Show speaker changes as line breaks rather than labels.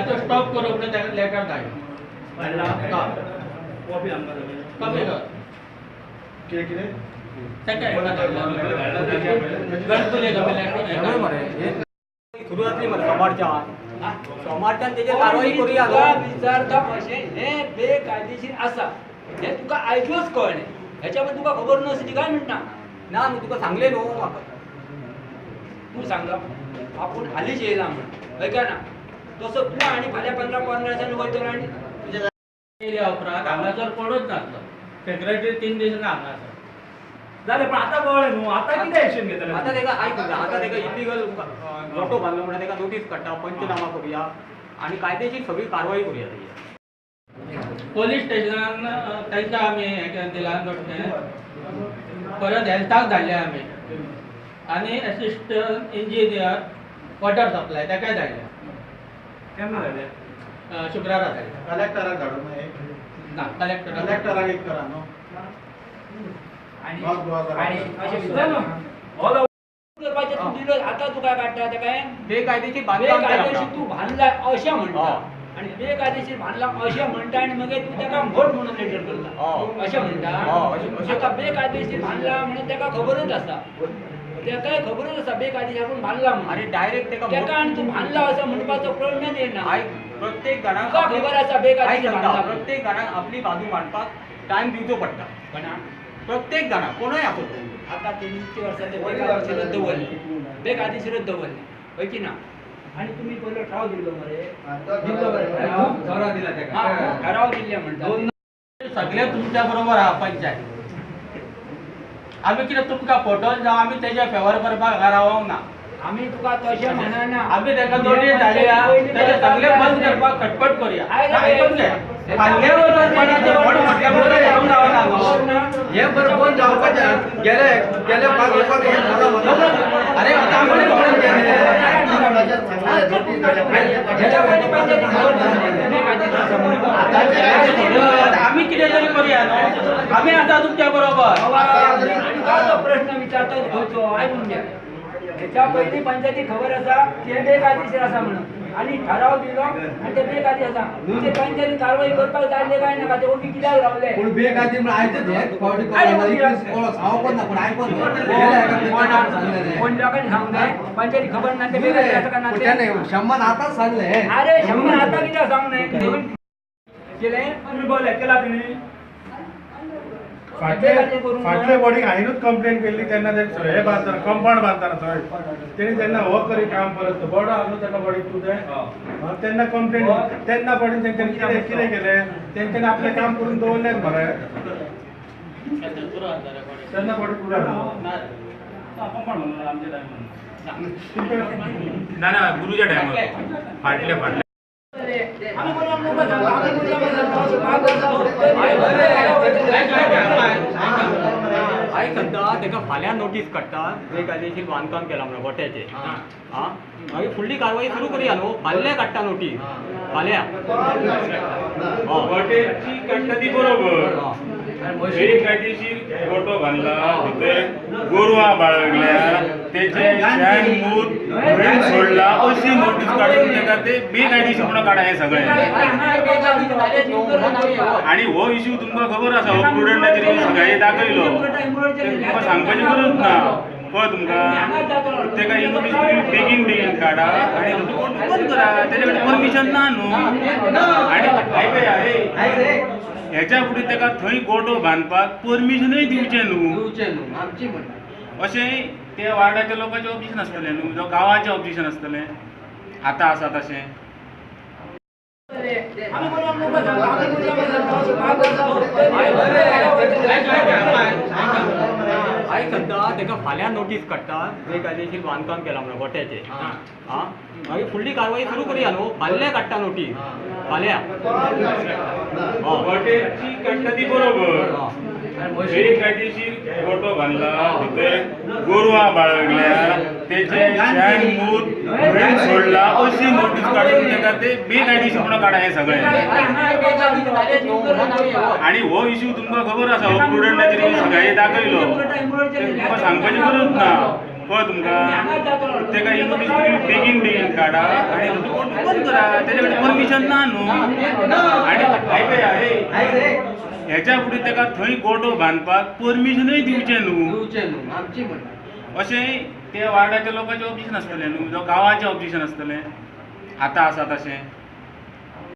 तो स्टॉप करून त्याला लेटर धाडलो कमी कर
कितें
ताका हेका धाडलो गणपती
सुरू जातली मरे सोमारच्यान तेजेर कारवाई करूया
विचारता भाशेन हे बेकायदेशीर आसा हे तुका आयजूच कळ्ळें हेच्या बद्दल तुका खबर नासली काय म्हणटा
ना न्हू तुका सांगले न्हू म्हाका
तूं सांगता आपूण हालींच येयला म्हण ऐका ना तसो तूं आनी फाल्यां 15 दिसांनी वयतलो आनी
केल्या उपरांत हांगा जर पडूच नासलो सेक्रेटरी 3 दिसांनी हांगा आसा
जालें पण आतां कळ्ळें न्हू आतां कितें एक्शन घेतले
आतां तेका आयक आतां तेका इलिगल गोटो बांदलो म्हणून तेका नोटीस काडटा पंचनामा करूया आनी कायदेशीर सगळी कारवाई करूया तेजी
पोलीस स्टेशनान तांकां आमी हें दिलां नोटीस परत हेल्थाक धाडले आमी आनी असिस्टंट इंजिनियर वॉटर सप्लाय ताकाय धाडले
केन्ना जालें
शुक्रारा धाडले
कलेक्टराक धाडून
ना
कलेक्टराक एक करा न्हू
करपाचें तूं दिलो आतां तुका काडटा तेका
बेकायदेशीर बांदकाम
बेकायदेशीर तूं बांदला अशें म्हणटा आनी बेकायदेशीर बांदला अशें म्हणटा आनी मागीर तूं तेका घोट म्हणून लेटर करता अशें म्हणटा आतां बेकायदेशीर बांदला म्हणून तेका खबरच आसा तेकाय खबरच आसा बेकायदेशीर आपूण बांदला म्हणून
अरे डायरेक्ट
तेका आनी तूं बांदला असं म्हणपाचो प्रश्नच येना
आयक प्रत्येक जाणाक
तुका खबर आसा बेकायदेशीर
आयक
बांदला
प्रत्येक जाणाक आपली बाजू मांडपाक टायम दिवचो पडटा
म्हणा
प्रत्येक जाणाक कोणूय आसूं
आता 3 वर्सां ते बेकायदेशीरच दवरले बेकायदेशीरच दवरले होय की ना आणि तुम्ही पयलो ठाव दिलो मरे दिलो मरे
ठराव दिला तेका
ठराव दिल्ले म्हणटा
सगळे तुमच्या बरोबर आहा पंचायत आमी कितें तुमकां फोटोन जावं आमी तेच्या फेवर करपाक हांगा रावोंक ना
आम्ही तुका तशें म्हणना
आमी तेका नोटीस धाडया तेचे सगळे बंद करपाक खटपट करूया आयकून घे फाल्ल्या वर्साचे व्हड म्हटल्या बरोबर जावंक जावना
हे बरं बंद जावपाचें गेले 5 वर्सांत हे झालं
अरे आता आमी कोण
गेल्या वेळी पंचायती खबर
आता आमी कितें तरी करूया न्हू आमी आसा तुमच्या बरोबर
तो प्रश्न विचारतो घेवचो आयकून घ्या त्याच्या पयलीं पंचायती खबर आसा ते बेकायदेशीर आसा म्हणून आणि ठराव दिलो आणि ते बेकायदेशीर आसा ते पंचायती कारवाई करपाक धाडले काय नाका ते ओगी कित्याक रावले
पूण बेकायदेशीर म्हण आयचेच हे फावटी सांगोन ना पूण आयकोन
कोण लोकांनी सांगून जाय पंचायती खबर ना ते बेकायदेशीर आसा का ना ते
शंभर आताच सांगले
अरे शंभर आता कित्याक सांगून नये केलें
तुम्ही बोले केला तुम्ही
फाटले बॉडीक हांवेंच कंप्लेन केल्ली तेन्ना हे बांदतना कंपाउंड बांदतना थंय तेणी तेन्ना हो करी काम परत बॉर्डर आहलो तेन्ना बॉडीक तूं तें तेन्ना कंप्लेन तेन्ना बॉडीन तेंच्यांनी कितें कितें केलें तेंच्यांनी आपलें काम करून दवरलें मरे तेन्ना बॉडी पुरो
कंपाउंड म्हणून आमच्या टायमार
ना ना गुरुच्या टायमार फाटले
आयक सद्दां तेका फाल्यां नोटीस काडटा बेकायदेशीर बांदकाम केलां म्हणून गोट्याचें मागीर फुडली कारवाई सुरू करूया न्हू फाल्यां काडटा नोटीस फाल्यां
गोट्याची काडटा ती बरोबर बेकायदेशीर गोटो बांदला भितर गोरवां बाळगल्या तेचे शेण मूत व्हडून सोडला अशी नोटीस काडून तेका ते बेकायदेशीर म्हणून काडा हे सगळें आणि हो इश्यू तुमकां खबर आसा हो प्रुडंटाचेर सगळे दाखयलो तुमकां सांगपाची गरज ना पळय तुमकां तेका ही नोटीस तुम्ही बेगीन काडा आनी कोर्ट बंद करा तेजे कडेन परमिशन ना न्हू आनी हेच्या फुडें तेका थंय गोटो बांदपाक परमिशनूय दिवचें न्हू अशें ते वार्डाच्या लोकांचें ऑब्जेक्शन आसतलें न्हू जावं गांवाचें ऑब्जेक्शन आसतलें आतां आसा तशें
आयक सद्दां तेका फाल्यां नोटीस काडटा बेकायदेशीर बांदकाम केलां म्हणून गोट्याचें मागीर फुडली कारवाई सुरू करूया न्हू फाल्यां काडटा नोटीस फाल्यां
गोट्याची काडटा ती बरोबर बेकायदेशीर गोटो बांदला भितर गोरवां बाळगल्या तेचे शेण मूत व्हडून सोडला अशी नोटीस काडून तेका ते बेकायदेशीर म्हणून काडा हे सगळें आणि हो इश्यू तुमकां खबर आसा हो प्रुडंटाचेर सगळे दाखयलो तुमकां सांगपाची गरज ना पळय तुमकां तेका ही नोटीस बेगीन बेगीन काडा आनी तो कोर्ट बंद करा तेजे कडेन परमिशन ना न्हू आनी हेच्या फुडें तेका थंय गोठो बांदपाक परमिशनूय दिवचें न्हू
आमची म्हणटा
अशें त्या वार्डाच्या लोकांचें ऑब्जेक्शन आसतलें न्हू जावं गांवाचें ऑब्जेक्शन आसतलें आतां आसा तशें